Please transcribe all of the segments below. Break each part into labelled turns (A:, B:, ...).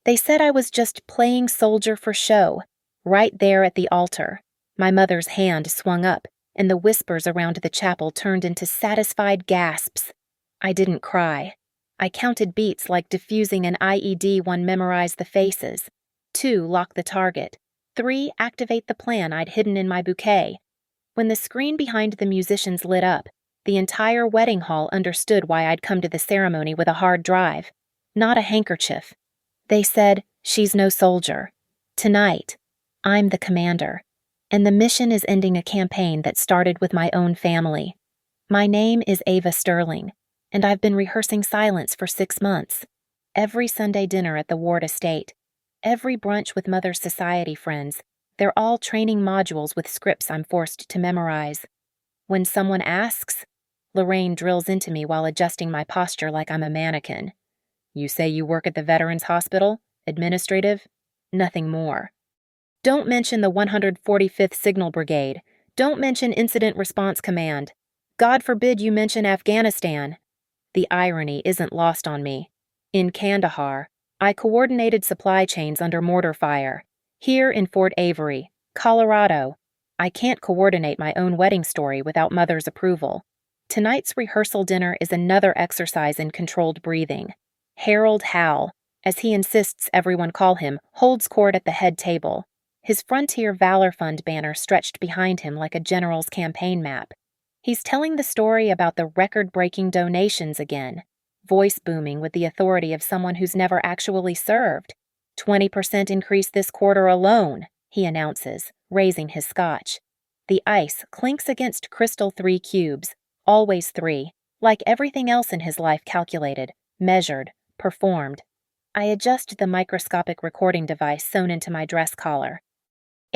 A: They said I was just playing soldier for show, right there at the altar. My mother's hand swung up, and the whispers around the chapel turned into satisfied gasps. I didn't cry. I counted beats like defusing an IED. 1, memorize the faces. 2, lock the target. 3, activate the plan I'd hidden in my bouquet. When the screen behind the musicians lit up, the entire wedding hall understood why I'd come to the ceremony with a hard drive, not a handkerchief. They said, "She's no soldier. Tonight, I'm the commander, and the mission is ending a campaign that started with my own family. My name is Ava Sterling, and I've been rehearsing silence for 6 months. Every Sunday dinner at the Ward estate, every brunch with Mother's Society friends, they're all training modules with scripts I'm forced to memorize. When someone asks, Lorraine drills into me while adjusting my posture like I'm a mannequin. You say you work at the Veterans Hospital? Administrative? Nothing more. Don't mention the 145th Signal Brigade. Don't mention Incident Response Command. God forbid you mention Afghanistan. The irony isn't lost on me. In Kandahar, I coordinated supply chains under mortar fire. Here in Fort Avery, Colorado, I can't coordinate my own wedding story without Mother's approval. Tonight's rehearsal dinner is another exercise in controlled breathing. Harold Howell, as he insists everyone call him, holds court at the head table. His Frontier Valor Fund banner stretched behind him like a general's campaign map. He's telling the story about the record-breaking donations again, voice booming with the authority of someone who's never actually served. 20% increase this quarter alone, he announces, raising his scotch. The ice clinks against crystal 3 cubes, always 3, like everything else in his life calculated, measured, performed. I adjust the microscopic recording device sewn into my dress collar.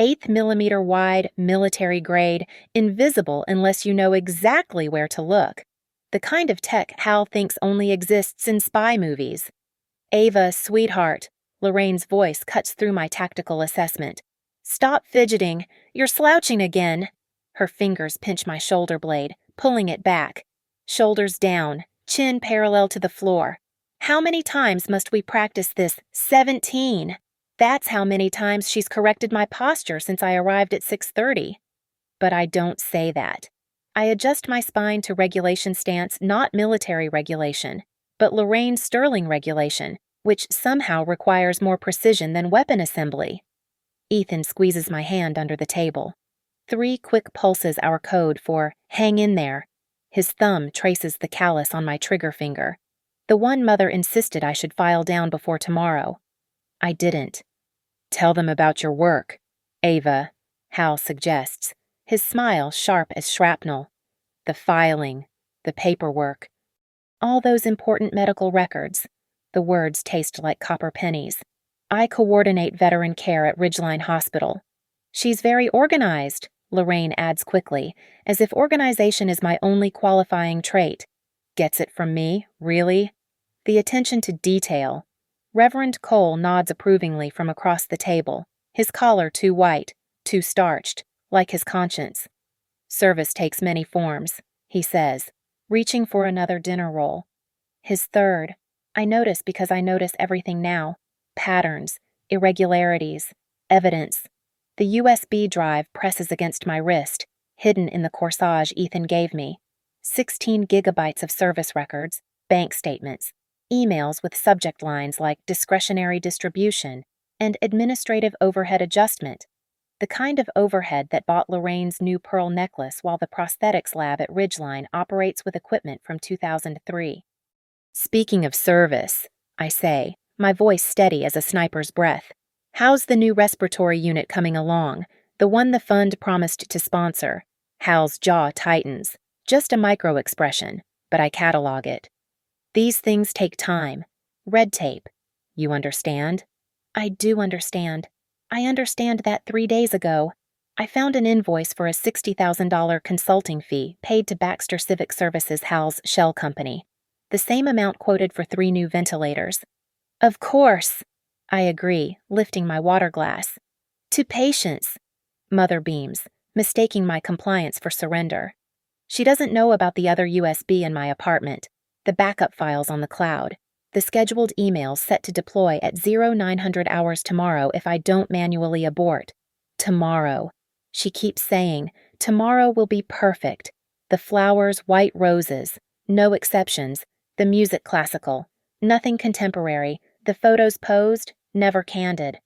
A: 1/8 millimeter wide, military grade, invisible unless you know exactly where to look. The kind of tech Hal thinks only exists in spy movies. Ava, sweetheart, Lorraine's voice cuts through my tactical assessment. Stop fidgeting. You're slouching again. Her fingers pinch my shoulder blade, pulling it back. Shoulders down, chin parallel to the floor. How many times must we practice this? 17. That's how many times she's corrected my posture since I arrived at 6:30. But I don't say that. I adjust my spine to regulation stance, not military regulation, but Lorraine Sterling regulation, which somehow requires more precision than weapon assembly. Ethan squeezes my hand under the table. 3 quick pulses our code for hang in there. His thumb traces the callus on my trigger finger. The one Mother insisted I should file down before tomorrow. I didn't. Tell them about your work, Ava, Hal suggests, his smile sharp as shrapnel. The filing, the paperwork. All those important medical records. The words taste like copper pennies. I coordinate veteran care at Ridgeline Hospital. She's very organized, Lorraine adds quickly, as if organization is my only qualifying trait. Gets it from me, really? The attention to detail. Reverend Cole nods approvingly from across the table, his collar too white, too starched, like his conscience. Service takes many forms, he says, reaching for another dinner roll. His third. I notice because I notice everything now. Patterns, irregularities, evidence. The USB drive presses against my wrist, hidden in the corsage Ethan gave me. 16 gigabytes of service records, bank statements, emails with subject lines like discretionary distribution and administrative overhead adjustment, the kind of overhead that bought Lorraine's new pearl necklace while the prosthetics lab at Ridgeline operates with equipment from 2003. Speaking of service, I say, my voice steady as a sniper's breath, how's the new respiratory unit coming along, the one the fund promised to sponsor? Hal's jaw tightens. Just a micro-expression, but I catalog it. These things take time. Red tape. You understand? I do understand. I understand that 3 days ago, I found an invoice for a $60,000 consulting fee paid to Baxter Civic Services Hal's shell company. The same amount quoted for 3 new ventilators. Of course, I agree, lifting my water glass. To patients. Mother beams, mistaking my compliance for surrender. She doesn't know about the other USB in my apartment, the backup files on the cloud. The scheduled email set to deploy at 0900 hours tomorrow if I don't manually abort. Tomorrow. She keeps saying, tomorrow will be perfect. The flowers, white roses. No exceptions. The music classical. Nothing contemporary. The photos posed, never candid.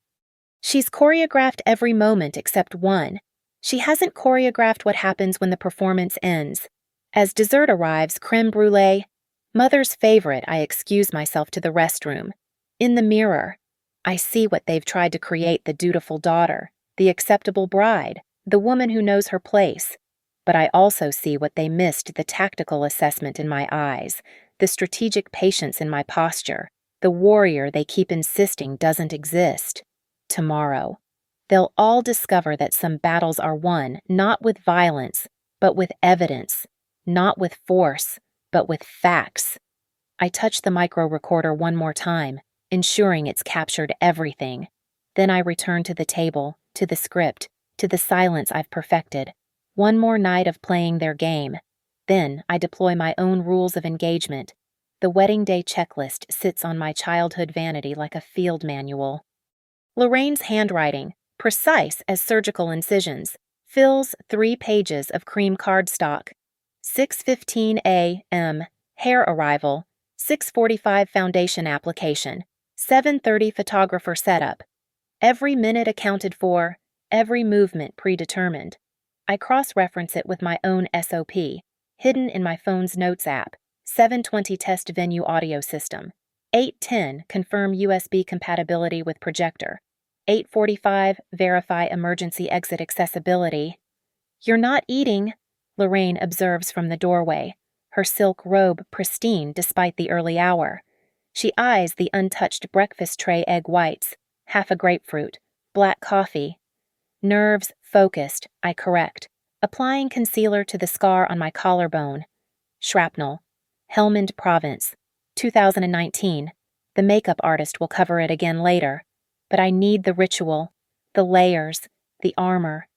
A: She's choreographed every moment except one. She hasn't choreographed what happens when the performance ends. As dessert arrives, creme brulee. Mother's favorite, I excuse myself to the restroom. In the mirror, I see what they've tried to create: the dutiful daughter, the acceptable bride, the woman who knows her place. But I also see what they missed: the tactical assessment in my eyes, the strategic patience in my posture, the warrior they keep insisting doesn't exist. Tomorrow, they'll all discover that some battles are won not with violence, but with evidence, not with force, but with facts. I touch the micro recorder one more time, ensuring it's captured everything. Then I return to the table, to the script, to the silence I've perfected. One more night of playing their game. Then I deploy my own rules of engagement. The wedding day checklist sits on my childhood vanity like a field manual. Lorraine's handwriting, precise as surgical incisions, fills 3 pages of cream cardstock. 6:15 a.m. hair arrival, 6:45 foundation application, 7:30 photographer setup. Every minute accounted for, every movement predetermined. I cross-reference it with my own SOP, hidden in my phone's notes app. 7:20 test venue audio system. 8:10 confirm USB compatibility with projector. 8:45 verify emergency exit accessibility. You're not eating, Lorraine observes from the doorway, her silk robe pristine despite the early hour. She eyes the untouched breakfast tray egg whites, half a grapefruit, black coffee. Nerves focused, I correct, applying concealer to the scar on my collarbone. Shrapnel. Helmand Province. 2019. The makeup artist will cover it again later. But I need the ritual, the layers, the armor.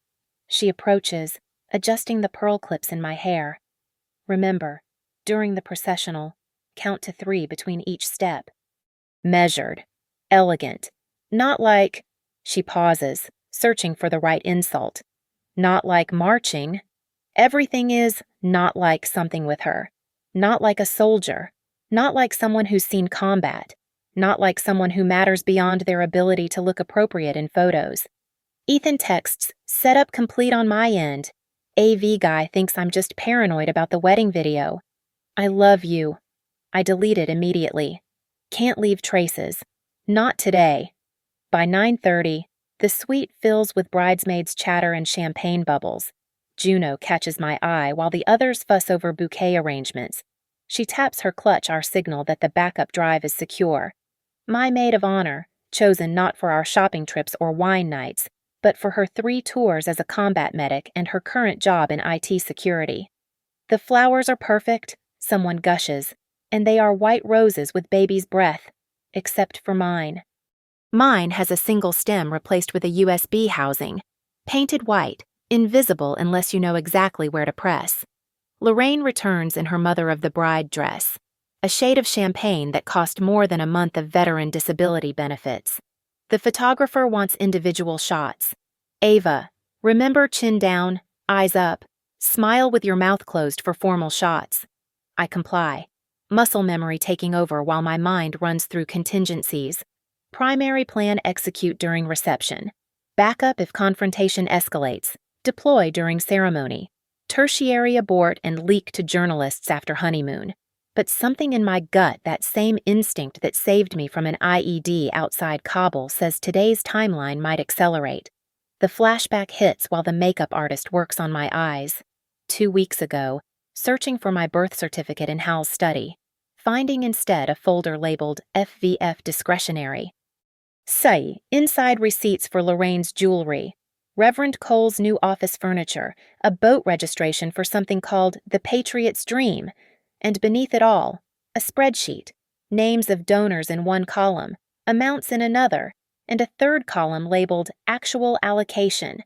A: She approaches, adjusting the pearl clips in my hair. Remember, during the processional, count to 3 between each step. Measured. Elegant. Not like... She pauses, searching for the right insult. Not like marching. Everything is not like something with her. Not like a soldier. Not like someone who's seen combat. Not like someone who matters beyond their ability to look appropriate in photos. Ethan texts, setup complete on my end. AV guy thinks I'm just paranoid about the wedding video. I love you. I delete it immediately. Can't leave traces. Not today. By 9:30, the suite fills with bridesmaids' chatter and champagne bubbles. Juno catches my eye while the others fuss over bouquet arrangements. She taps her clutch, our signal that the backup drive is secure. My maid of honor, chosen not for our shopping trips or wine nights, but for her 3 tours as a combat medic and her current job in IT security. The flowers are perfect, someone gushes, and they are white roses with baby's breath, except for mine. Mine has a single stem replaced with a USB housing, painted white, invisible unless you know exactly where to press. Lorraine returns in her mother of the bride dress, a shade of champagne that cost more than a month of veteran disability benefits. The photographer wants individual shots. Ava, remember chin down, eyes up, smile with your mouth closed for formal shots. I comply, muscle memory taking over while my mind runs through contingencies. Primary plan execute during reception. Backup if confrontation escalates. Deploy during ceremony. Tertiary abort and leak to journalists after honeymoon. But something in my gut, that same instinct that saved me from an IED outside Kabul, says today's timeline might accelerate. The flashback hits while the makeup artist works on my eyes. 2 weeks ago, searching for my birth certificate in Hal's study, finding instead a folder labeled FVF discretionary. Inside receipts for Lorraine's jewelry, Reverend Cole's new office furniture, a boat registration for something called The Patriot's Dream, and beneath it all, a spreadsheet, names of donors in one column, amounts in another, and a third column labeled Actual Allocation.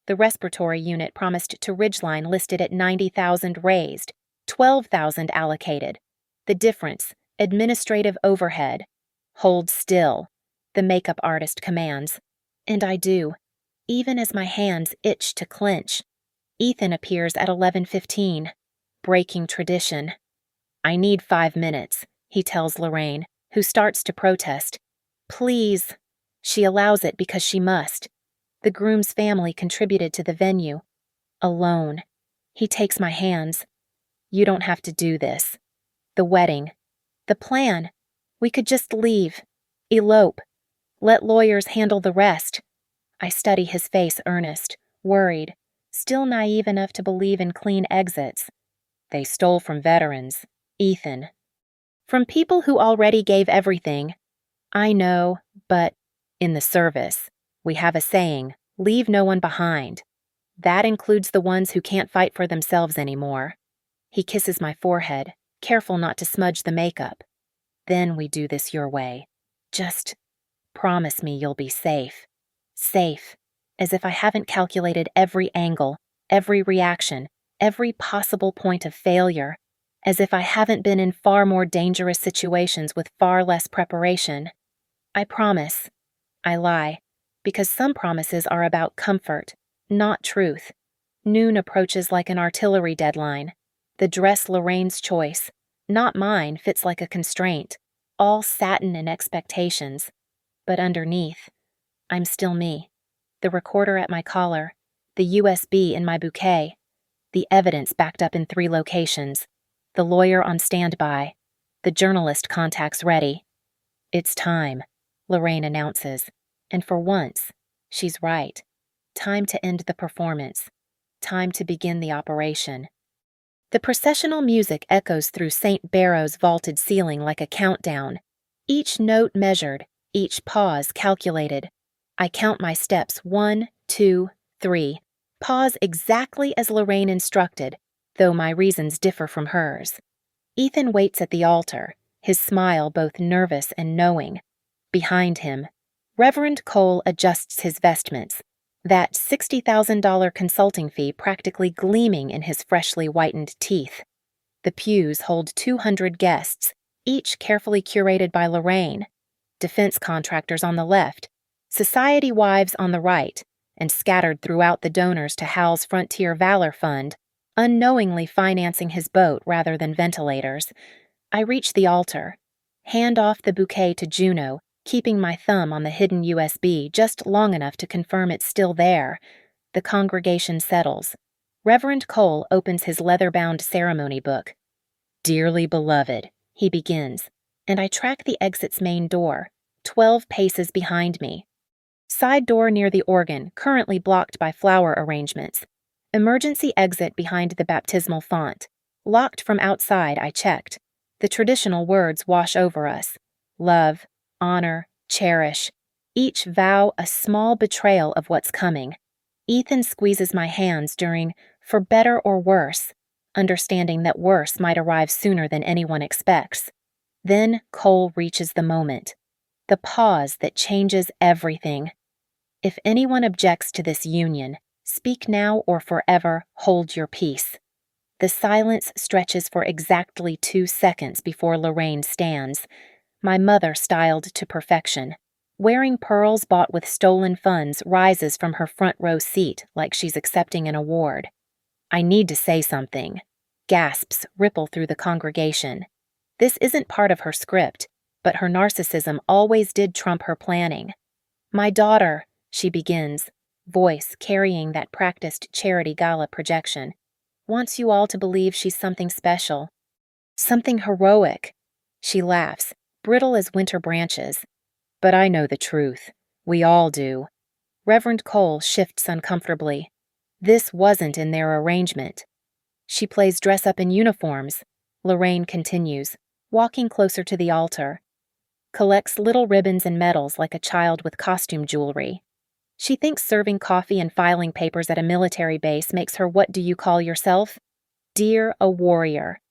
A: The respiratory unit promised to Ridgeline listed at 90,000 raised, 12,000 allocated. The difference, Administrative overhead. Hold still, the makeup artist commands. And I do, even as my hands itch to clench. Ethan appears at 11:15, breaking tradition. I need 5 minutes, he tells Lorraine, who starts to protest. Please. She allows it because she must. The groom's family contributed to the venue. Alone. He takes my hands. You don't have to do this. The wedding. The plan. We could just leave. Elope. Let lawyers handle the rest. I study his face earnest, worried, still naive enough to believe in clean exits. They stole from veterans. Ethan. From people who already gave everything. I know, but in the service, we have a saying, leave no one behind. That includes the ones who can't fight for themselves anymore. He kisses my forehead, careful not to smudge the makeup. Then we do this your way. Just promise me you'll be safe. Safe, as if I haven't calculated every angle, every reaction, every possible point of failure, as if I haven't been in far more dangerous situations with far less preparation. I promise. I lie, because some promises are about comfort, not truth. Noon approaches like an artillery deadline. The dress Lorraine's choice, not mine, fits like a constraint, all satin and expectations. But underneath, I'm still me. The recorder at my collar, the USB in my bouquet, the evidence backed up in 3 locations, the lawyer on standby, the journalist contacts ready. It's time, Lorraine announces, and for once, she's right. Time to end the performance. Time to begin the operation. The processional music echoes through St. Barrow's vaulted ceiling like a countdown, each note measured, each pause calculated. I count my steps 1, 2, 3, pause exactly as Lorraine instructed, though my reasons differ from hers. Ethan waits at the altar, his smile both nervous and knowing. Behind him, Reverend Cole adjusts his vestments, that $60,000 consulting fee practically gleaming in his freshly whitened teeth. The pews hold 200 guests, each carefully curated by Lorraine. Defense contractors on the left, society wives on the right, and scattered throughout the donors to Hal's Frontier Valor Fund, unknowingly financing his boat rather than ventilators. I reach the altar, hand off the bouquet to Juno, keeping my thumb on the hidden USB just long enough to confirm it's still there. The congregation settles. Reverend Cole opens his leather-bound ceremony book. Dearly beloved, he begins, and I track the exit's main door, 12 paces behind me. Side door near the organ, currently blocked by flower arrangements. Emergency exit behind the baptismal font. Locked from outside, I checked. The traditional words wash over us. Love, honor, cherish. Each vow a small betrayal of what's coming. Ethan squeezes my hands during, for better or worse, understanding that worse might arrive sooner than anyone expects. Then Cole reaches the moment. The pause that changes everything. If anyone objects to this union, speak now or forever hold your peace. The silence stretches for exactly 2 seconds before Lorraine stands, my mother styled to perfection. Wearing pearls bought with stolen funds rises from her front row seat like she's accepting an award. I need to say something. Gasps ripple through the congregation. This isn't part of her script, but her narcissism always did trump her planning. My daughter, she begins, voice carrying that practiced charity gala projection, wants you all to believe she's something special. Something heroic. She laughs, brittle as winter branches. But I know the truth. We all do. Reverend Cole shifts uncomfortably. This wasn't in their arrangement. She plays dress-up in uniforms. Lorraine continues, walking closer to the altar. Collects little ribbons and medals like a child with costume jewelry. She thinks serving coffee and filing papers at a military base makes her what do you call yourself? Dear a warrior.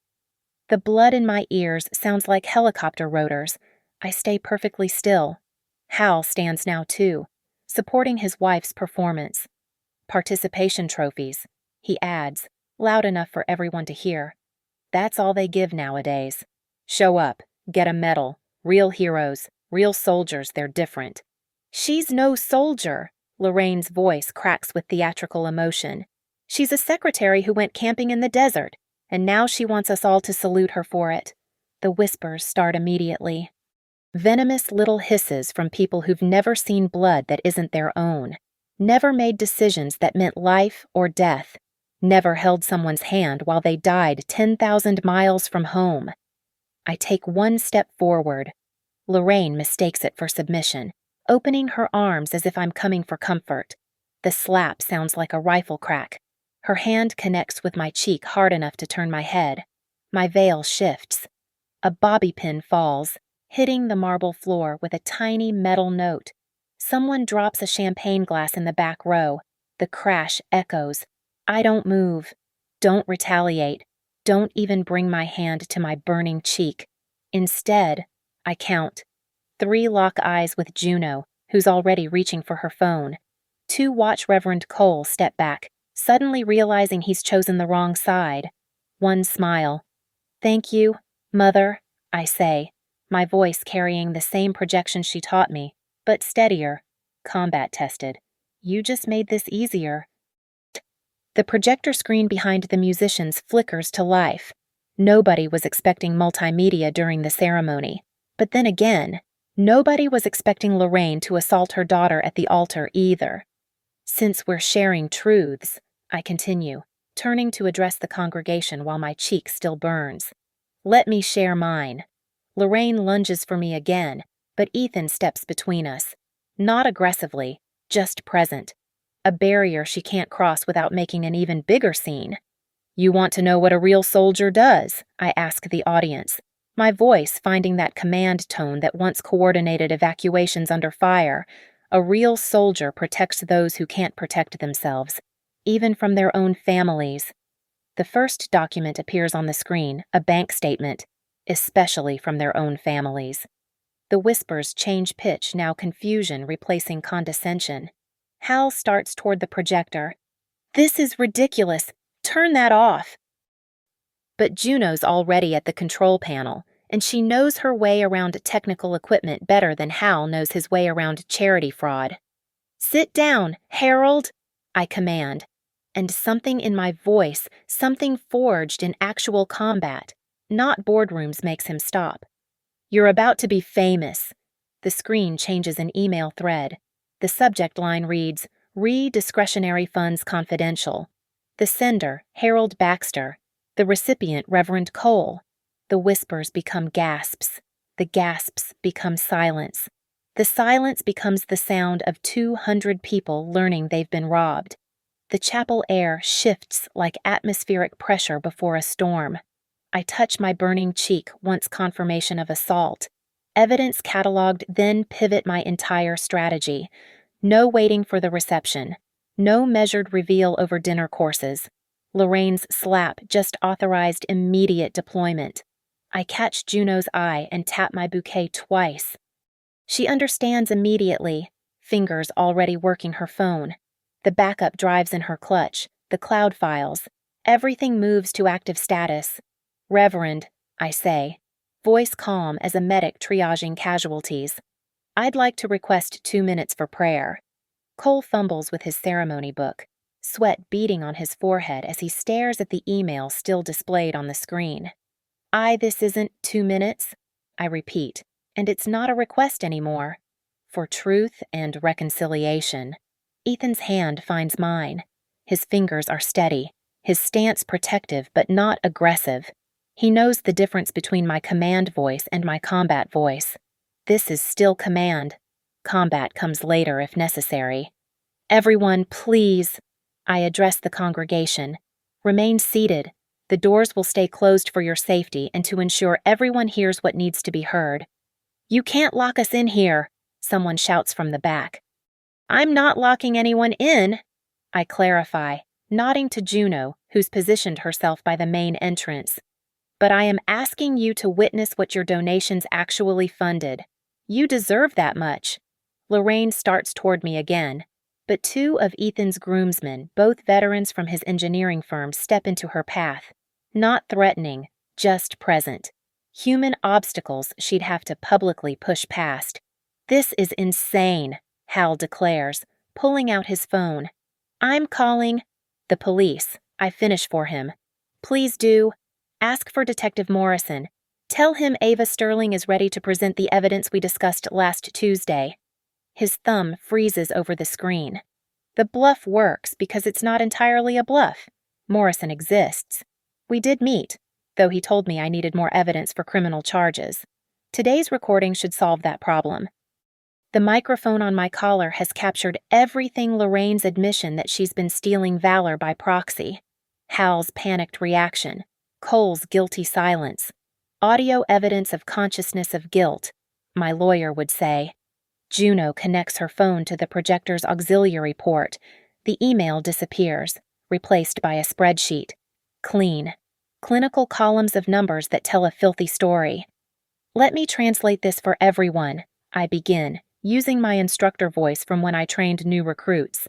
A: The blood in my ears sounds like helicopter rotors. I stay perfectly still. Hal stands now too, supporting his wife's performance. Participation trophies, he adds, loud enough for everyone to hear. That's all they give nowadays. Show up, get a medal. Real heroes, real soldiers, they're different. She's no soldier, Lorraine's voice cracks with theatrical emotion. She's a secretary who went camping in the desert, and now she wants us all to salute her for it. The whispers start immediately. Venomous little hisses from people who've never seen blood that isn't their own, never made decisions that meant life or death, never held someone's hand while they died 10,000 miles from home. I take one step forward. Lorraine mistakes it for submission, opening her arms as if I'm coming for comfort. The slap sounds like a rifle crack. Her hand connects with my cheek hard enough to turn my head. My veil shifts. A bobby pin falls, hitting the marble floor with a tiny metal note. Someone drops a champagne glass in the back row. The crash echoes. I don't move. Don't retaliate. Don't even bring my hand to my burning cheek. Instead, I count. 3 lock eyes with Juno, who's already reaching for her phone. 2 watch Reverend Cole step back, suddenly realizing he's chosen the wrong side. 1 smile. Thank you, Mother, I say, my voice carrying the same projection she taught me, but steadier, combat tested. You just made this easier. The projector screen behind the musicians flickers to life. Nobody was expecting multimedia during the ceremony. But then again, nobody was expecting Lorraine to assault her daughter at the altar either. Since we're sharing truths, I continue, turning to address the congregation while my cheek still burns. Let me share mine. Lorraine lunges for me again, but Ethan steps between us. Not aggressively, just present. A barrier she can't cross without making an even bigger scene. You want to know what a real soldier does? I ask the audience, my voice finding that command tone that once coordinated evacuations under fire. A real soldier protects those who can't protect themselves, even from their own families. The first document appears on the screen, a bank statement, especially from their own families. The whispers change pitch, now confusion replacing condescension. Hal starts toward the projector. This is ridiculous. Turn that off. But Juno's already at the control panel, and she knows her way around technical equipment better than Hal knows his way around charity fraud. Sit down, Harold, I command, and something in my voice, something forged in actual combat, not boardrooms, makes him stop. You're about to be famous. The screen changes an email thread. The subject line reads, Discretionary Funds Confidential. The sender, Harold Baxter. The recipient, Reverend Cole. The whispers become gasps. The gasps become silence. The silence becomes the sound of 200 people learning they've been robbed. The chapel air shifts like atmospheric pressure before a storm. I touch my burning cheek once confirmation of assault. Evidence cataloged, then pivot my entire strategy. No waiting for the reception. No measured reveal over dinner courses. Lorraine's slap just authorized immediate deployment. I catch Juno's eye and tap my bouquet twice. She understands immediately, fingers already working her phone. The backup drives in her clutch, the cloud files. Everything moves to active status. Reverend, I say, voice calm as a medic triaging casualties. I'd like to request 2 minutes for prayer. Cole fumbles with his ceremony book, sweat beading on his forehead as he stares at the email still displayed on the screen. This isn't 2 minutes, I repeat, and it's not a request anymore. For truth and reconciliation. Ethan's hand finds mine. His fingers are steady, his stance protective but not aggressive. He knows the difference between my command voice and my combat voice. This is still command. Combat comes later if necessary. Everyone, please. I address the congregation. Remain seated. The doors will stay closed for your safety and to ensure everyone hears what needs to be heard. You can't lock us in here, someone shouts from the back. I'm not locking anyone in, I clarify, nodding to Juno, who's positioned herself by the main entrance. But I am asking you to witness what your donations actually funded. You deserve that much. Lorraine starts toward me again, but 2 of Ethan's groomsmen, both veterans from his engineering firm, step into her path. Not threatening, just present. Human obstacles she'd have to publicly push past. "This is insane," Hal declares, pulling out his phone. "I'm calling the police," I finish for him. "Please do. Ask for Detective Morrison. Tell him Ava Sterling is ready to present the evidence we discussed last Tuesday." His thumb freezes over the screen. The bluff works because it's not entirely a bluff. Morrison exists. We did meet, though he told me I needed more evidence for criminal charges. Today's recording should solve that problem. The microphone on my collar has captured everything Lorraine's admission that she's been stealing valor by proxy. Hal's panicked reaction, Cole's guilty silence, audio evidence of consciousness of guilt, my lawyer would say. Juno connects her phone to the projector's auxiliary port. The email disappears, replaced by a spreadsheet. Clean. Clinical columns of numbers that tell a filthy story. "Let me translate this for everyone," I begin, using my instructor voice from when I trained new recruits.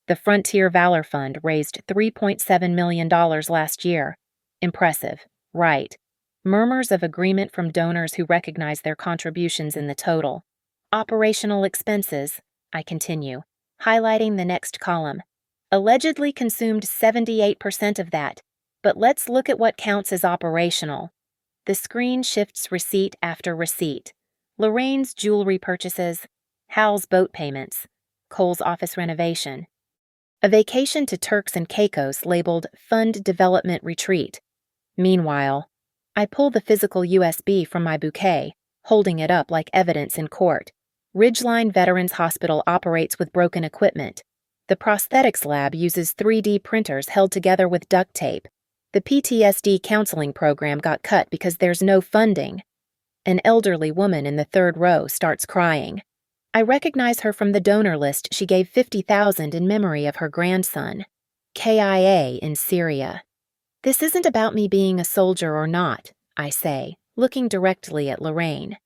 A: "The Frontier Valor Fund raised $3.7 million last year. Impressive, right? Murmurs of agreement from donors who recognize their contributions in the total. Operational expenses," I continue, highlighting the next column. "Allegedly consumed 78% of that, but let's look at what counts as operational." The screen shifts receipt after receipt. Lorraine's jewelry purchases, Hal's boat payments, Cole's office renovation. A vacation to Turks and Caicos labeled Fund Development Retreat. Meanwhile, I pull the physical USB from my bouquet, holding it up like evidence in court. Ridgeline Veterans Hospital operates with broken equipment. The prosthetics lab uses 3D printers held together with duct tape. The PTSD counseling program got cut because there's no funding. An elderly woman in the third row starts crying. I recognize her from the donor list she gave $50,000 in memory of her grandson. KIA in Syria. "This isn't about me being a soldier or not," I say, looking directly at Lorraine.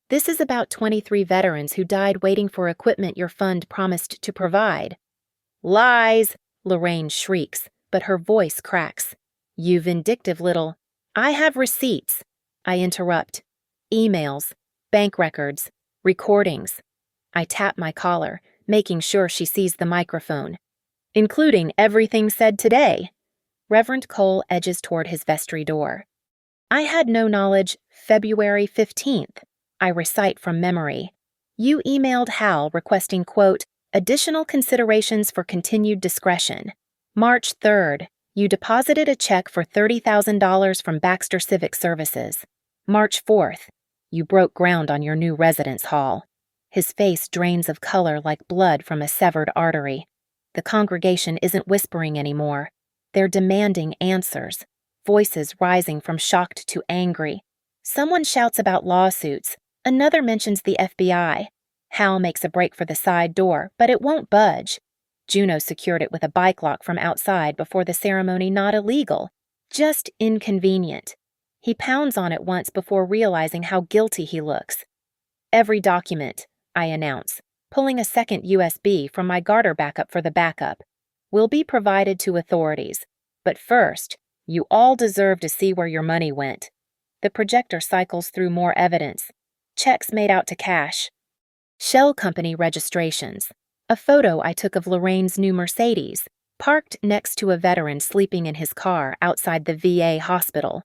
A: "This is about 23 veterans who died waiting for equipment your fund promised to provide." "Lies!" Lorraine shrieks, but her voice cracks. "You vindictive little—" "I have receipts," I interrupt. "Emails, bank records, recordings." I tap my collar, making sure she sees the microphone. "Including everything said today." Reverend Cole edges toward his vestry door. "I had no knowledge. February 15th. I recite from memory. You emailed Hal requesting, quote, additional considerations for continued discretion. March 3rd. You deposited a check for $30,000 from Baxter Civic Services. March 4th. You broke ground on your new residence hall." His face drains of color like blood from a severed artery. The congregation isn't whispering anymore. They're demanding answers, voices rising from shocked to angry. Someone shouts about lawsuits. Another mentions the FBI. Hal makes a break for the side door, but it won't budge. Juno secured it with a bike lock from outside before the ceremony. Not illegal, just inconvenient. He pounds on it once before realizing how guilty he looks. "Every document," I announce, pulling a second USB from my garter backup for the backup, "will be provided to authorities. But first, you all deserve to see where your money went." The projector cycles through more evidence. Checks made out to cash. Shell company registrations. A photo I took of Lorraine's new Mercedes, parked next to a veteran sleeping in his car outside the VA hospital.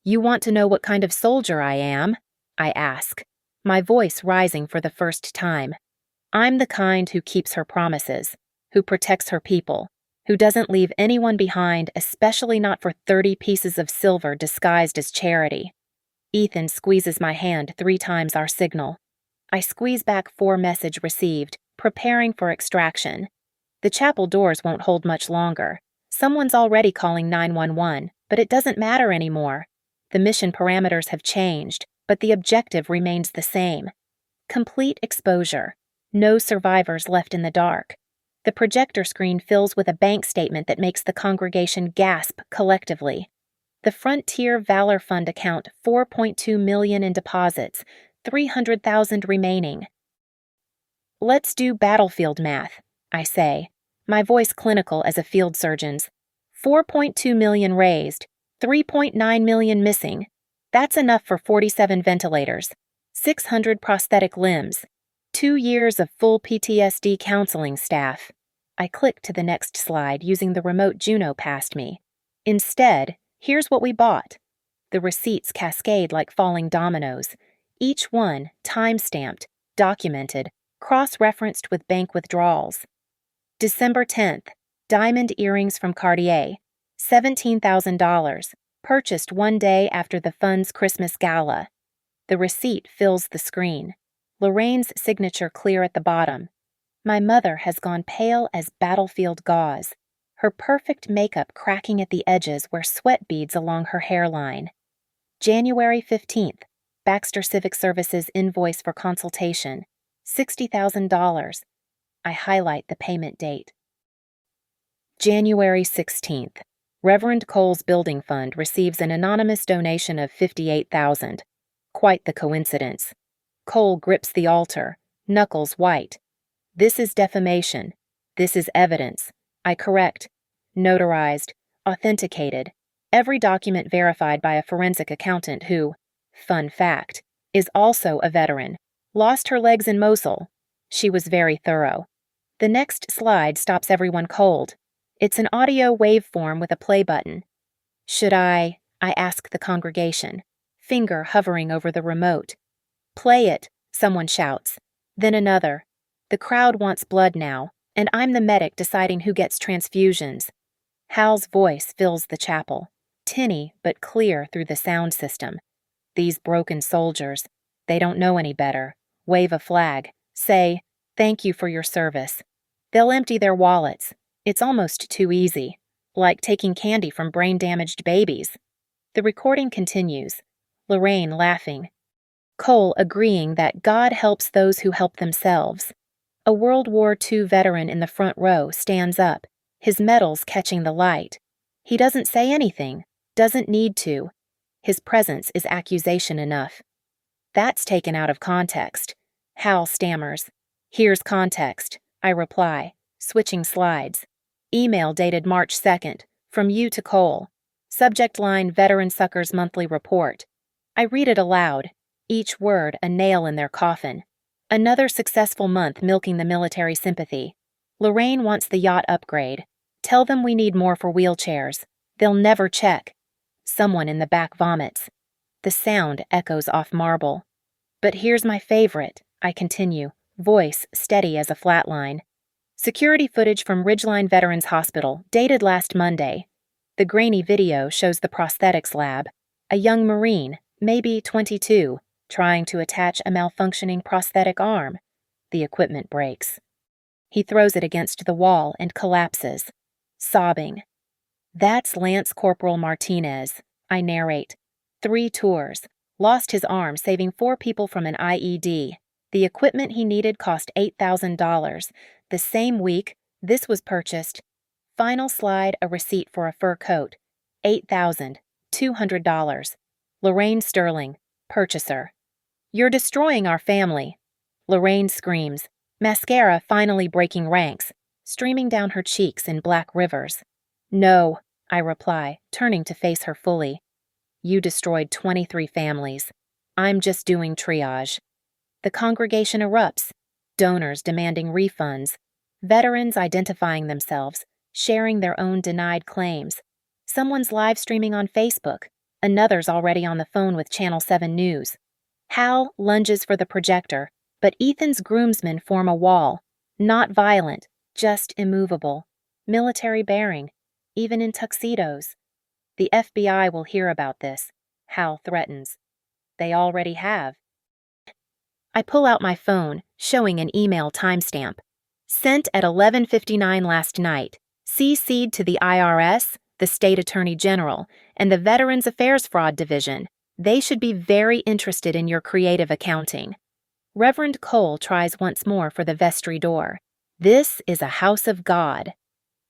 A: "You want to know what kind of soldier I am?" I ask, my voice rising for the first time. "I'm the kind who keeps her promises, who protects her people, who doesn't leave anyone behind, especially not for 30 pieces of silver disguised as charity." Ethan squeezes my hand 3 times our signal. I squeeze back 4 message received, preparing for extraction. The chapel doors won't hold much longer. Someone's already calling 911, but it doesn't matter anymore. The mission parameters have changed, but the objective remains the same. Complete exposure. No survivors left in the dark. The projector screen fills with a bank statement that makes the congregation gasp collectively. The Frontier Valor Fund account, $4.2 million in deposits, $300,000 remaining. "Let's do battlefield math," I say, my voice clinical as a field surgeon's. 4.2 million raised, 3.9 million missing. That's enough for 47 ventilators, 600 prosthetic limbs, 2 years of full PTSD counseling staff. I clicked to the next slide using the remote Juno passed me. Instead, here's what we bought. The receipts cascade like falling dominoes, each one time-stamped, documented, cross-referenced with bank withdrawals. December 10th, diamond earrings from Cartier, $17,000, purchased one day after the fund's Christmas gala. The receipt fills the screen, Lorraine's signature clear at the bottom. My mother has gone pale as battlefield gauze, her perfect makeup cracking at the edges where sweat beads along her hairline. January 15th, Baxter Civic Services invoice for consultation, $60,000. I highlight the payment date. January 16th, Reverend Cole's building fund receives an anonymous donation of $58,000. Quite the coincidence. Cole grips the altar, knuckles white. This is defamation. This is evidence. I correct. Notarized. Authenticated. Every document verified by a forensic accountant who, fun fact, is also a veteran. Lost her legs in Mosul. She was very thorough. The next slide stops everyone cold. It's an audio waveform with a play button. Should I ask the congregation, finger hovering over the remote. Play it, someone shouts. Then another. The crowd wants blood now, and I'm the medic deciding who gets transfusions. Hal's voice fills the chapel, tinny but clear through the sound system. These broken soldiers, they don't know any better. Wave a flag. Say, thank you for your service. They'll empty their wallets. It's almost too easy, like taking candy from brain-damaged babies. The recording continues, Lorraine laughing. Cole agreeing that God helps those who help themselves. A World War II veteran in the front row stands up, his medals catching the light. He doesn't say anything, doesn't need to. His presence is accusation enough. That's taken out of context. Hal stammers. Here's context, I reply, switching slides. Email dated March 2nd, from you to Cole. Subject line Veteran Suckers Monthly Report. I read it aloud, each word a nail in their coffin. Another successful month milking the military sympathy. Lorraine wants the yacht upgrade. Tell them we need more for wheelchairs. They'll never check. Someone in the back vomits. The sound echoes off marble. But here's my favorite, I continue, voice steady as a flatline. Security footage from Ridgeline Veterans Hospital, dated last Monday. The grainy video shows the prosthetics lab. A young Marine, maybe 22, trying to attach a malfunctioning prosthetic arm. The equipment breaks. He throws it against the wall and collapses, sobbing. That's Lance Corporal Martinez, I narrate. 3 tours. Lost his arm saving 4 people from an IED. The equipment he needed cost $8,000. The same week, this was purchased. Final slide, a receipt for a fur coat. $8,200. Lorraine Sterling, purchaser. You're destroying our family. Lorraine screams, mascara finally breaking ranks, streaming down her cheeks in black rivers. No, I reply, turning to face her fully. You destroyed 23 families. I'm just doing triage. The congregation erupts, donors demanding refunds, veterans identifying themselves, sharing their own denied claims. Someone's live streaming on Facebook, another's already on the phone with Channel 7 News. Hal lunges for the projector, but Ethan's groomsmen form a wall, not violent, just immovable, military bearing, even in tuxedos. The FBI will hear about this, Hal threatens. They already have. I pull out my phone, showing an email timestamp. Sent at 11:59 last night, CC'd to the IRS, the State Attorney General, and the Veterans Affairs Fraud Division. They should be very interested in your creative accounting. Reverend Cole tries once more for the vestry door. This is a house of God.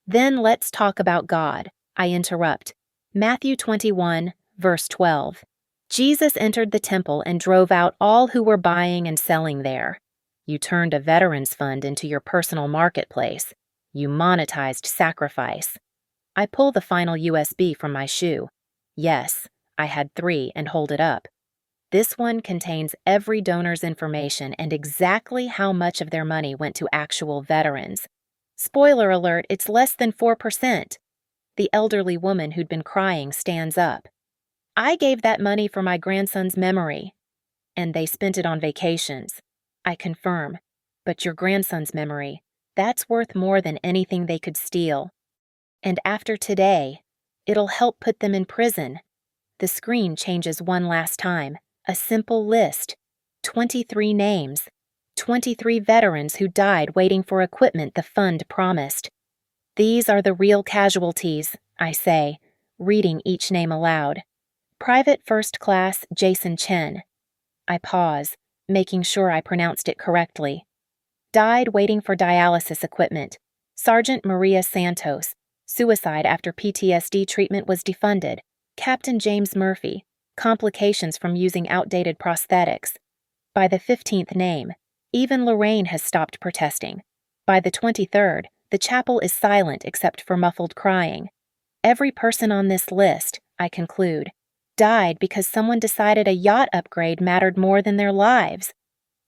A: Then let's talk about God, I interrupt. Matthew 21, verse 12. Jesus entered the temple and drove out all who were buying and selling there. You turned a veterans fund into your personal marketplace. You monetized sacrifice. I pull the final USB from my shoe. Yes, I had 3 and hold it up. This one contains every donor's information and exactly how much of their money went to actual veterans. Spoiler alert, it's less than 4%. The elderly woman who'd been crying stands up. I gave that money for my grandson's memory. And they spent it on vacations. I confirm. But your grandson's memory, that's worth more than anything they could steal. And after today, it'll help put them in prison. The screen changes one last time. A simple list. 23 names. 23 veterans who died waiting for equipment the fund promised. These are the real casualties, I say, reading each name aloud. Private First Class Jason Chen. I pause, making sure I pronounced it correctly. Died waiting for dialysis equipment. Sergeant Maria Santos. Suicide after PTSD treatment was defunded. Captain James Murphy. Complications from using outdated prosthetics. By the 15th name, even Lorraine has stopped protesting. By the 23rd, the chapel is silent except for muffled crying. Every person on this list, I conclude, died because someone decided a yacht upgrade mattered more than their lives.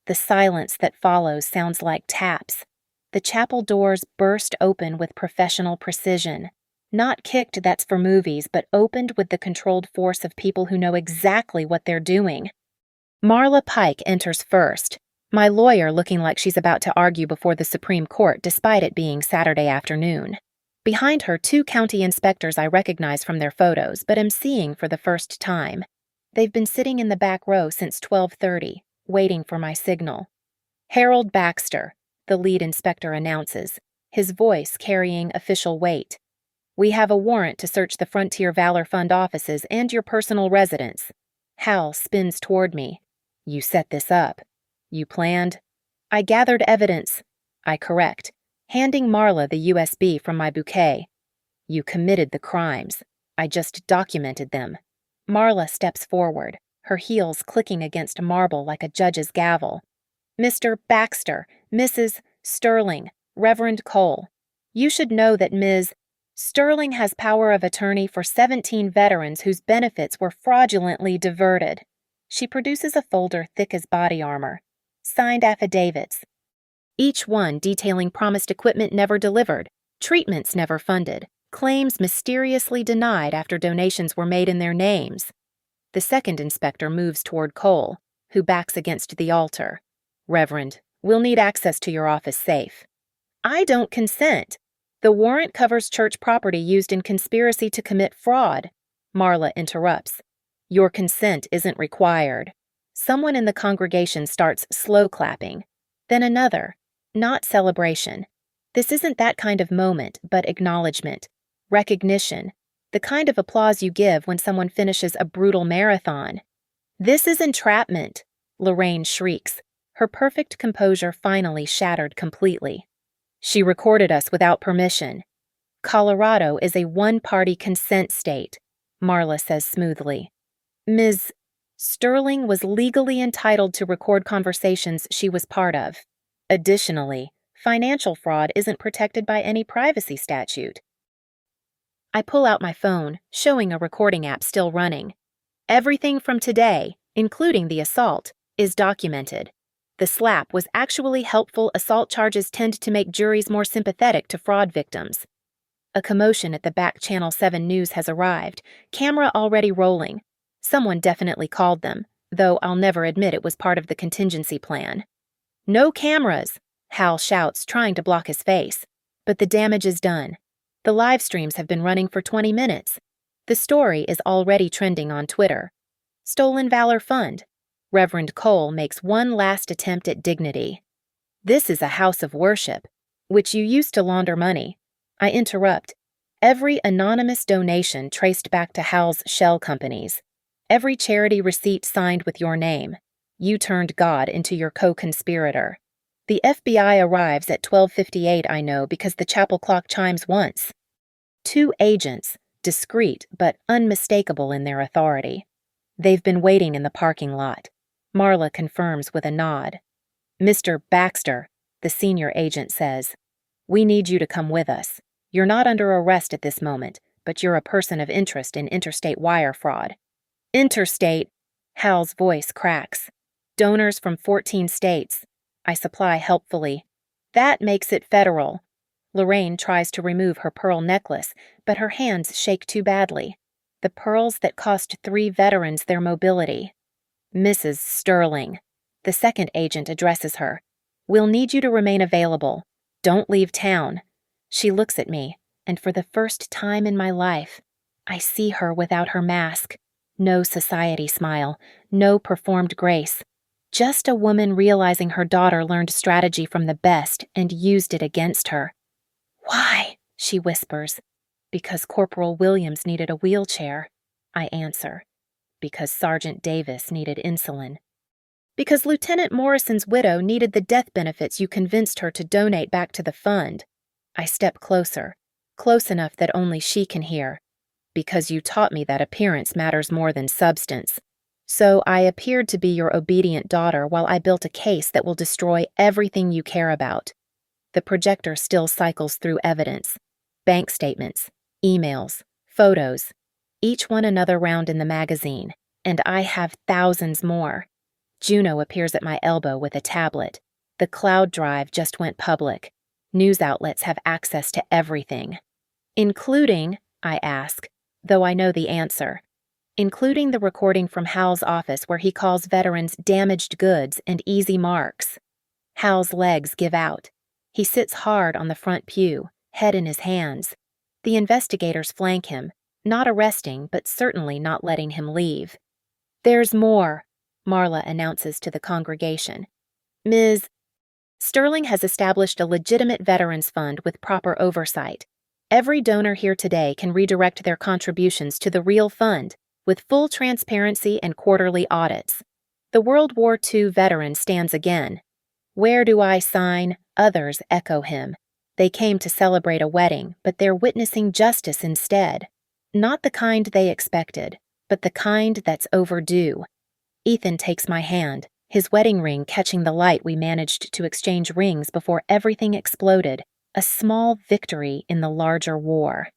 A: The silence that follows sounds like taps. The chapel doors burst open with professional precision. Not kicked, that's for movies, but opened with the controlled force of people who know exactly what they're doing. Marla Pike enters first, my lawyer looking like she's about to argue before the Supreme Court despite it being Saturday afternoon. Behind her, 2 county inspectors I recognize from their photos, but am seeing for the first time. They've been sitting in the back row since 12:30, waiting for my signal. Harold Baxter, the lead inspector announces, his voice carrying official weight. We have a warrant to search the Frontier Valor Fund offices and your personal residence. Hal spins toward me. You set this up. You planned. I gathered evidence. I correct, handing Marla the USB from my bouquet. You committed the crimes. I just documented them. Marla steps forward, her heels clicking against marble like a judge's gavel. Mr. Baxter, Mrs. Sterling, Reverend Cole. You should know that Ms. Sterling has power of attorney for 17 veterans whose benefits were fraudulently diverted. She produces a folder thick as body armor. Signed affidavits. Each one detailing promised equipment never delivered, treatments never funded, claims mysteriously denied after donations were made in their names. The second inspector moves toward Cole, who backs against the altar. Reverend, we'll need access to your office safe. I don't consent. The warrant covers church property used in conspiracy to commit fraud. Marla interrupts. Your consent isn't required. Someone in the congregation starts slow clapping. Then another. Not celebration. This isn't that kind of moment, but acknowledgement. Recognition. The kind of applause you give when someone finishes a brutal marathon. This is entrapment, Lorraine shrieks, her perfect composure finally shattered completely. She recorded us without permission. Colorado is a one-party consent state, Marla says smoothly. Ms. Sterling was legally entitled to record conversations she was part of. Additionally, financial fraud isn't protected by any privacy statute. I pull out my phone, showing a recording app still running. Everything from today, including the assault, is documented. The slap was actually helpful. Assault charges tend to make juries more sympathetic to fraud victims. A commotion at the back Channel 7 News has arrived, camera already rolling. Someone definitely called them, though I'll never admit it was part of the contingency plan. No cameras, Hal shouts, trying to block his face. But the damage is done. The live streams have been running for 20 minutes. The story is already trending on Twitter. Stolen Valor Fund. Reverend Cole makes one last attempt at dignity. This is a house of worship, which you used to launder money. I interrupt. Every anonymous donation traced back to Hal's shell companies. Every charity receipt signed with your name. You turned God into your co-conspirator. The FBI arrives at 12:58, I know, because the chapel clock chimes once. 2 agents, discreet but unmistakable in their authority. They've been waiting in the parking lot. Marla confirms with a nod. Mr. Baxter, the senior agent says, we need you to come with us. You're not under arrest at this moment, but you're a person of interest in interstate wire fraud. Interstate, Hal's voice cracks. Donors from 14 states. I supply helpfully. That makes it federal. Lorraine tries to remove her pearl necklace, but her hands shake too badly. The pearls that cost 3 veterans their mobility. Mrs. Sterling. The second agent addresses her. We'll need you to remain available. Don't leave town. She looks at me, and for the first time in my life, I see her without her mask. No society smile, no performed grace. Just a woman realizing her daughter learned strategy from the best and used it against her. Why? She whispers. Because Corporal Williams needed a wheelchair, I answer. Because Sergeant Davis needed insulin. Because Lieutenant Morrison's widow needed the death benefits you convinced her to donate back to the fund. I step closer, close enough that only she can hear. Because you taught me that appearance matters more than substance. So I appeared to be your obedient daughter while I built a case that will destroy everything you care about. The projector still cycles through evidence. Bank statements, emails, photos, each one another round in the magazine, and I have thousands more. Juno appears at my elbow with a tablet. The cloud drive just went public. News outlets have access to everything. Including, I ask, though I know the answer, including the recording from Hal's office where he calls veterans damaged goods and easy marks. Hal's legs give out. He sits hard on the front pew, head in his hands. The investigators flank him, not arresting, but certainly not letting him leave. There's more, Marla announces to the congregation. Ms. Sterling has established a legitimate veterans fund with proper oversight. Every donor here today can redirect their contributions to the real fund, with full transparency and quarterly audits. The World War II veteran stands again. Where do I sign? Others echo him. They came to celebrate a wedding, but they're witnessing justice instead. Not the kind they expected, but the kind that's overdue. Ethan takes my hand, his wedding ring catching the light we managed to exchange rings before everything exploded, a small victory in the larger war.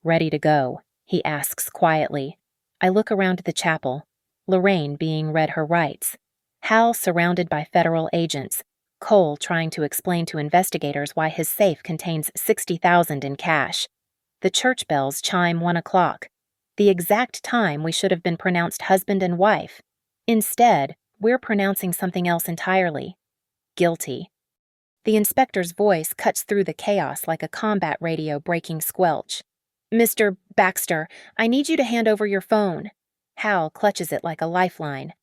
A: Ready to go, he asks quietly. I look around the chapel, Lorraine being read her rights, Hal surrounded by federal agents, Cole trying to explain to investigators why his safe contains $60,000 in cash. The church bells chime 1 o'clock, the exact time we should have been pronounced husband and wife. Instead, we're pronouncing something else entirely. Guilty. The inspector's voice cuts through the chaos like a combat radio breaking squelch. Mr. Baxter, I need you to hand over your phone. Hal clutches it like a lifeline.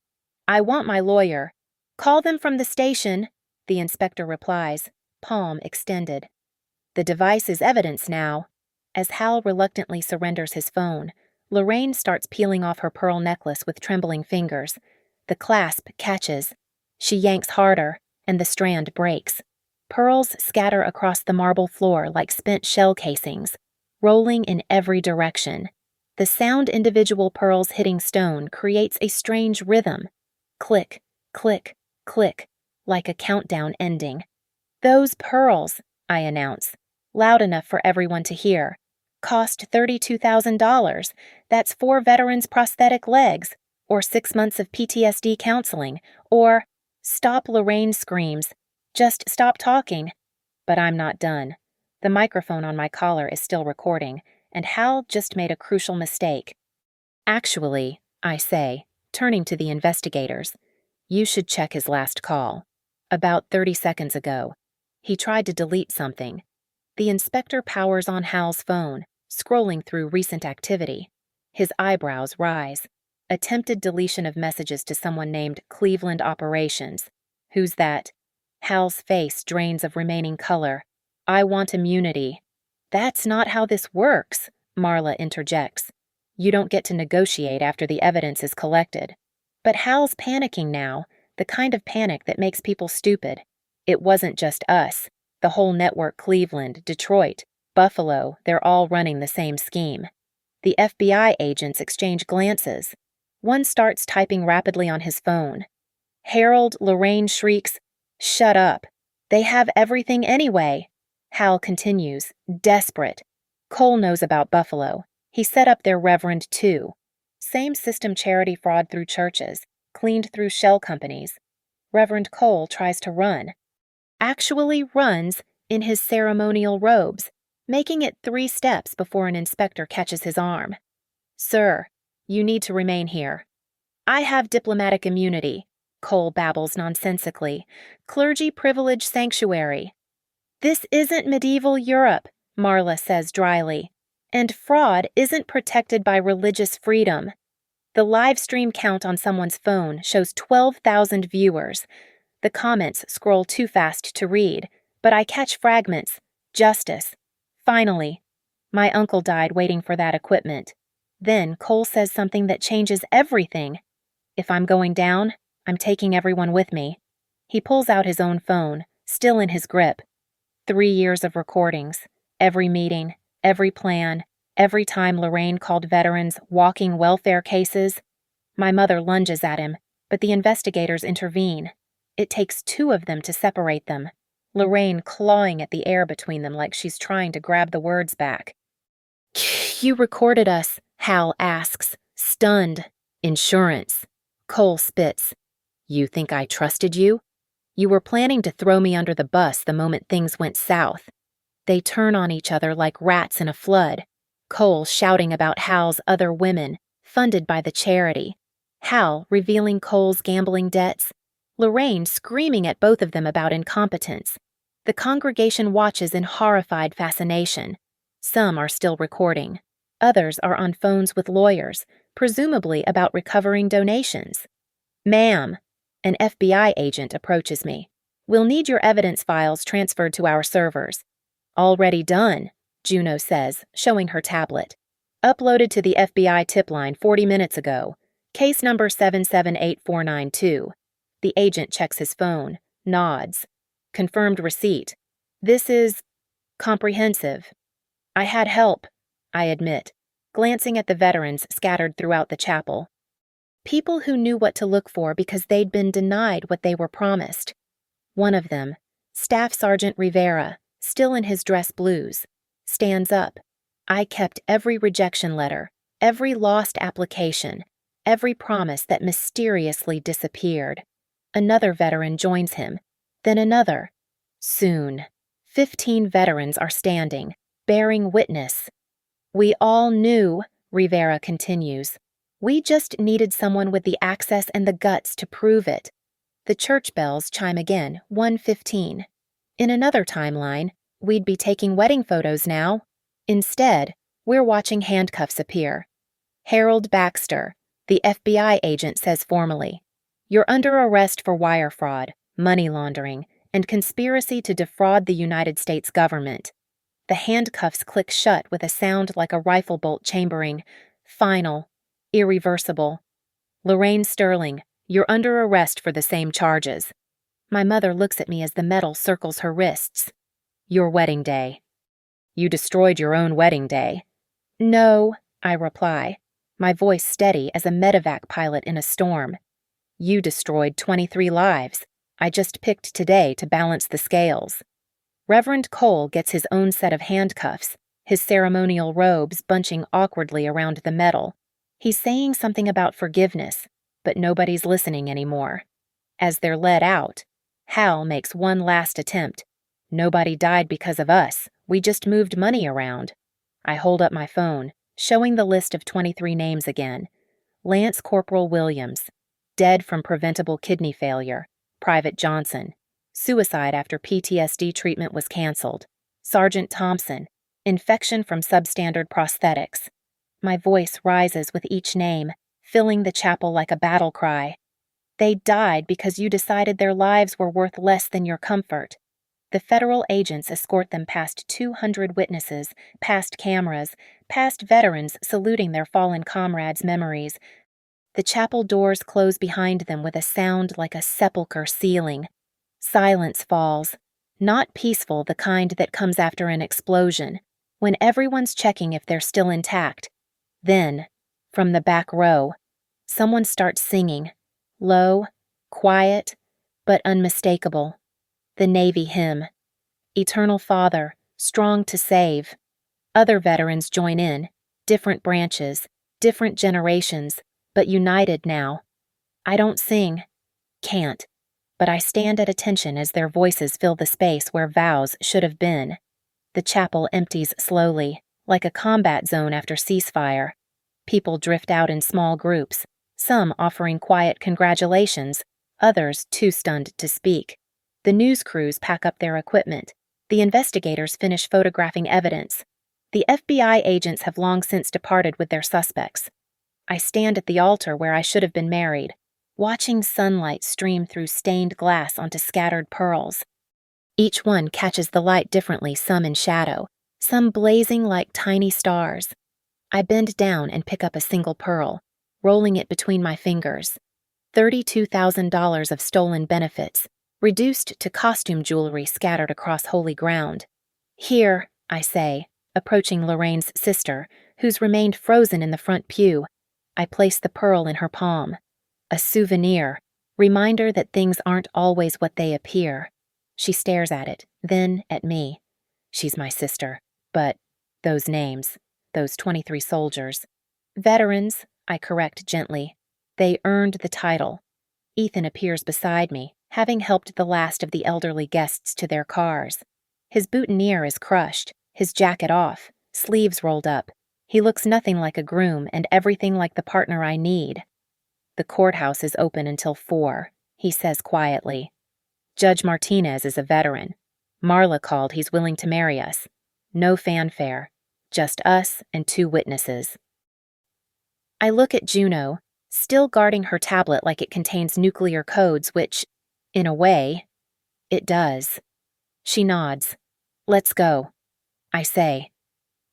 A: I want my lawyer. Call them from the station, the inspector replies, palm extended. The device is evidence now. As Hal reluctantly surrenders his phone, Lorraine starts peeling off her pearl necklace with trembling fingers. The clasp catches. She yanks harder, and the strand breaks. Pearls scatter across the marble floor like spent shell casings, rolling in every direction. The sound individual pearls hitting stone creates a strange rhythm. Click, click, click, like a countdown ending. Those pearls, I announce, loud enough for everyone to hear, cost $32,000. That's 4 veterans' prosthetic legs, or 6 months of PTSD counseling, or stop, Lorraine screams. Just stop talking. But I'm not done. The microphone on my collar is still recording, and Hal just made a crucial mistake. Actually, I say, turning to the investigators, you should check his last call. About 30 seconds ago. He tried to delete something. The inspector powers on Hal's phone, scrolling through recent activity. His eyebrows rise. Attempted deletion of messages to someone named Cleveland Operations. Who's that? Hal's face drains of remaining color. I want immunity. That's not how this works, Marla interjects. You don't get to negotiate after the evidence is collected. But Hal's panicking now, the kind of panic that makes people stupid. It wasn't just us. The whole network, Cleveland, Detroit, Buffalo, they're all running the same scheme. The FBI agents exchange glances. One starts typing rapidly on his phone. Harold, Lorraine shrieks, "Shut up. They have everything anyway." Hal continues, desperate. Cole knows about Buffalo. He set up their reverend too. Same system charity fraud through churches, cleaned through shell companies. Reverend Cole tries to run. Actually runs in his ceremonial robes, making it 3 steps before an inspector catches his arm. "Sir, you need to remain here." "I have diplomatic immunity," Cole babbles nonsensically. "Clergy privilege sanctuary." "This isn't medieval Europe," Marla says dryly. "And fraud isn't protected by religious freedom." The live stream count on someone's phone shows 12,000 viewers. The comments scroll too fast to read, but I catch fragments. Justice. Finally. My uncle died waiting for that equipment. Then Cole says something that changes everything. If I'm going down, I'm taking everyone with me. He pulls out his own phone, still in his grip. 3 years of recordings. Every meeting, every plan, every time Lorraine called veterans walking welfare cases. My mother lunges at him, but the investigators intervene. It takes 2 of them to separate them, Lorraine clawing at the air between them like she's trying to grab the words back. "You recorded us," Hal asks, stunned. "Insurance." Cole spits. "You think I trusted you? You were planning to throw me under the bus the moment things went south." They turn on each other like rats in a flood. Cole shouting about Hal's other women, funded by the charity. Hal revealing Cole's gambling debts. Lorraine screaming at both of them about incompetence. The congregation watches in horrified fascination. Some are still recording. Others are on phones with lawyers, presumably about recovering donations. "Ma'am," an FBI agent approaches me. "We'll need your evidence files transferred to our servers." "Already done," Juno says, showing her tablet. "Uploaded to the FBI tip line 40 minutes ago. Case number 778492. The agent checks his phone, nods. "Confirmed receipt. This is comprehensive." "I had help," I admit, glancing at the veterans scattered throughout the chapel. People who knew what to look for because they'd been denied what they were promised. One of them, Staff Sergeant Rivera, still in his dress blues, stands up. "I kept every rejection letter, every lost application, every promise that mysteriously disappeared." Another veteran joins him, then another. Soon, 15 veterans are standing, bearing witness. "We all knew," Rivera continues. "We just needed someone with the access and the guts to prove it." The church bells chime again, 1:15. In another timeline, we'd be taking wedding photos now. Instead, we're watching handcuffs appear. "Harold Baxter," the FBI agent says formally. "You're under arrest for wire fraud, money laundering, and conspiracy to defraud the United States government." The handcuffs click shut with a sound like a rifle bolt chambering. Final. Irreversible. "Lorraine Sterling, you're under arrest for the same charges." My mother looks at me as the metal circles her wrists. "Your wedding day." "You destroyed your own wedding day." "No," I reply, my voice steady as a medevac pilot in a storm. "You destroyed 23 lives. I just picked today to balance the scales." Reverend Cole gets his own set of handcuffs, his ceremonial robes bunching awkwardly around the metal. He's saying something about forgiveness, but nobody's listening anymore. As they're led out, Hal makes one last attempt. "Nobody died because of us. We just moved money around." I hold up my phone, showing the list of 23 names again. Lance Corporal Williams, dead from preventable kidney failure. Private Johnson, suicide after PTSD treatment was canceled. Sergeant Thompson, infection from substandard prosthetics. My voice rises with each name, filling the chapel like a battle cry. They died because you decided their lives were worth less than your comfort. The federal agents escort them past 200 witnesses, past cameras, past veterans saluting their fallen comrades' memories. The chapel doors close behind them with a sound like a sepulchre sealing. Silence falls, not peaceful, the kind that comes after an explosion, when everyone's checking if they're still intact. Then, from the back row, someone starts singing, low, quiet, but unmistakable. The Navy hymn, Eternal Father, strong to save. Other veterans join in, different branches, different generations, but united now. I don't sing, can't, but I stand at attention as their voices fill the space where vows should have been. The chapel empties slowly, like a combat zone after ceasefire. People drift out in small groups, some offering quiet congratulations, others too stunned to speak. The news crews pack up their equipment. The investigators finish photographing evidence. The FBI agents have long since departed with their suspects. I stand at the altar where I should have been married, watching sunlight stream through stained glass onto scattered pearls. Each one catches the light differently, some in shadow, some blazing like tiny stars. I bend down and pick up a single pearl, rolling it between my fingers. $32,000 of stolen benefits, reduced to costume jewelry scattered across holy ground. Here, I say, approaching Lorraine's sister, who's remained frozen in the front pew. I place the pearl in her palm. A souvenir, reminder that things aren't always what they appear. She stares at it, then at me. She's my sister, but those names, those 23 soldiers. Veterans, I correct gently. They earned the title. Ethan appears beside me, having helped the last of the elderly guests to their cars. His boutonniere is crushed, his jacket off, sleeves rolled up. He looks nothing like a groom and everything like the partner I need. The courthouse is open until 4, he says quietly. Judge Martinez is a veteran. Marla called he's willing to marry us. No fanfare, just us and 2 witnesses. I look at Juno, still guarding her tablet like it contains nuclear codes, which, in a way, it does. She nods. Let's go, I say.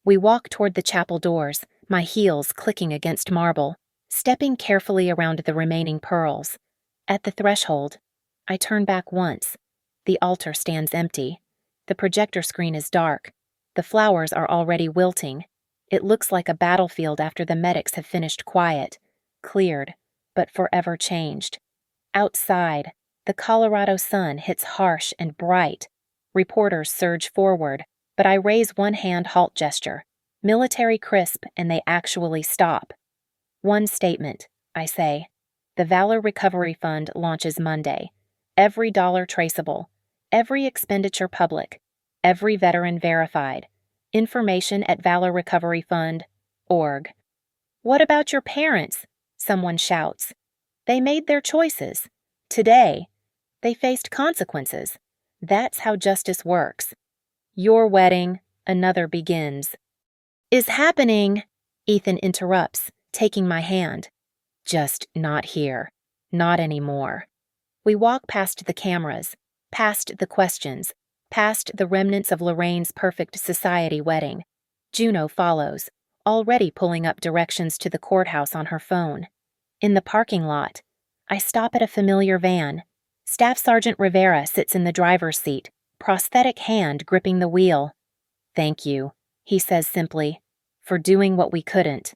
A: We walk toward the chapel doors, my heels clicking against marble, stepping carefully around the remaining pearls. At the threshold, I turn back once. The altar stands empty. The projector screen is dark. The flowers are already wilting. It looks like a battlefield after the medics have finished quiet, cleared, but forever changed. Outside, the Colorado sun hits harsh and bright. Reporters surge forward, but I raise one hand halt gesture, military crisp, and they actually stop. One statement, I say. The Valor Recovery Fund launches Monday. Every dollar traceable, every expenditure public, every veteran verified. Information at valorrecoveryfund.org. What about your parents? Someone shouts. They made their choices. Today, they faced consequences. That's how justice works. Your wedding, another begins. Is happening, Ethan interrupts, taking my hand. Just not here. Not anymore. We walk past the cameras, past the questions, past the remnants of Lorraine's perfect society wedding. Juno follows, already pulling up directions to the courthouse on her phone. In the parking lot, I stop at a familiar van. Staff Sergeant Rivera sits in the driver's seat, prosthetic hand gripping the wheel. Thank you, he says simply, for doing what we couldn't.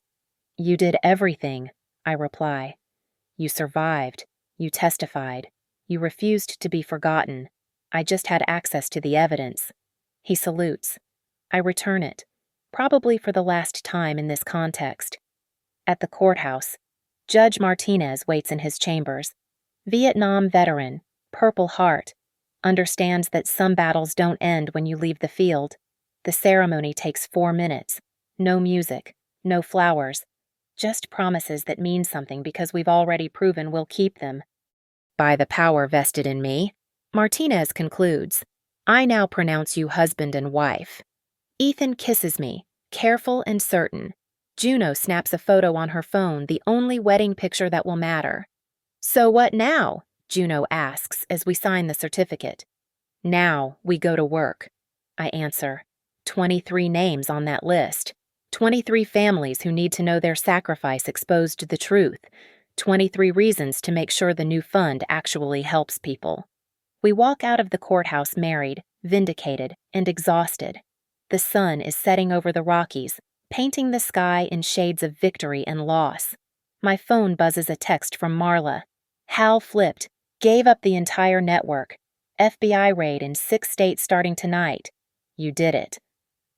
A: You did everything, I reply. You survived. You testified. You refused to be forgotten. I just had access to the evidence. He salutes. I return it, probably for the last time in this context. At the courthouse, Judge Martinez waits in his chambers. Vietnam veteran, Purple Heart, understands that some battles don't end when you leave the field. The ceremony takes 4 minutes. No music, no flowers, just promises that mean something because we've already proven we'll keep them. By the power vested in me, Martinez concludes, I now pronounce you husband and wife. Ethan kisses me, careful and certain. Juno snaps a photo on her phone, the only wedding picture that will matter. So what now? Juno asks as we sign the certificate. Now we go to work, I answer. 23 names on that list. 23 families who need to know their sacrifice exposed the truth. 23 reasons to make sure the new fund actually helps people. We walk out of the courthouse married, vindicated, and exhausted. The sun is setting over the Rockies, painting the sky in shades of victory and loss. My phone buzzes a text from Marla. Hal flipped, gave up the entire network. FBI raid in 6 states starting tonight. You did it.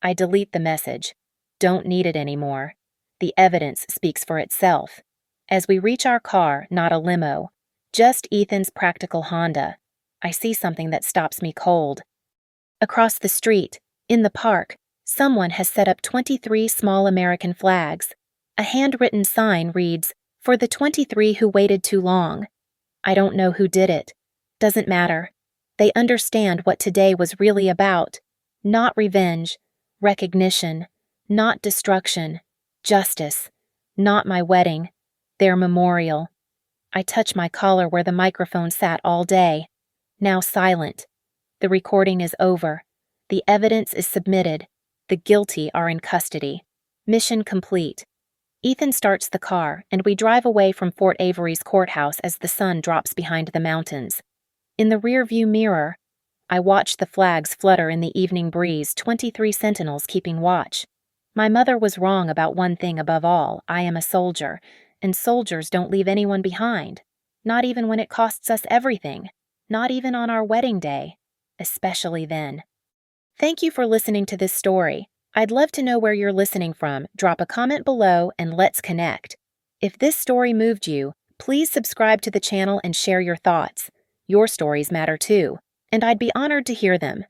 A: I delete the message. Don't need it anymore. The evidence speaks for itself. As we reach our car, not a limo, just Ethan's practical Honda, I see something that stops me cold. Across the street, in the park, someone has set up 23 small American flags. A handwritten sign reads, "For the 23 who waited too long." I don't know who did it. Doesn't matter. They understand what today was really about. Not revenge, recognition, not destruction, justice, not my wedding, their memorial. I touch my collar where the microphone sat all day. Now silent. The recording is over. The evidence is submitted. The guilty are in custody. Mission complete. Ethan starts the car, and we drive away from Fort Avery's courthouse as the sun drops behind the mountains. In the rearview mirror, I watch the flags flutter in the evening breeze, 23 sentinels keeping watch. My mother was wrong about one thing above all. I am a soldier, and soldiers don't leave anyone behind. Not even when it costs us everything. Not even on our wedding day. Especially then. Thank you for listening to this story. I'd love to know where you're listening from. Drop a comment below and let's connect. If this story moved you, please subscribe to the channel and share your thoughts. Your stories matter too, and I'd be honored to hear them.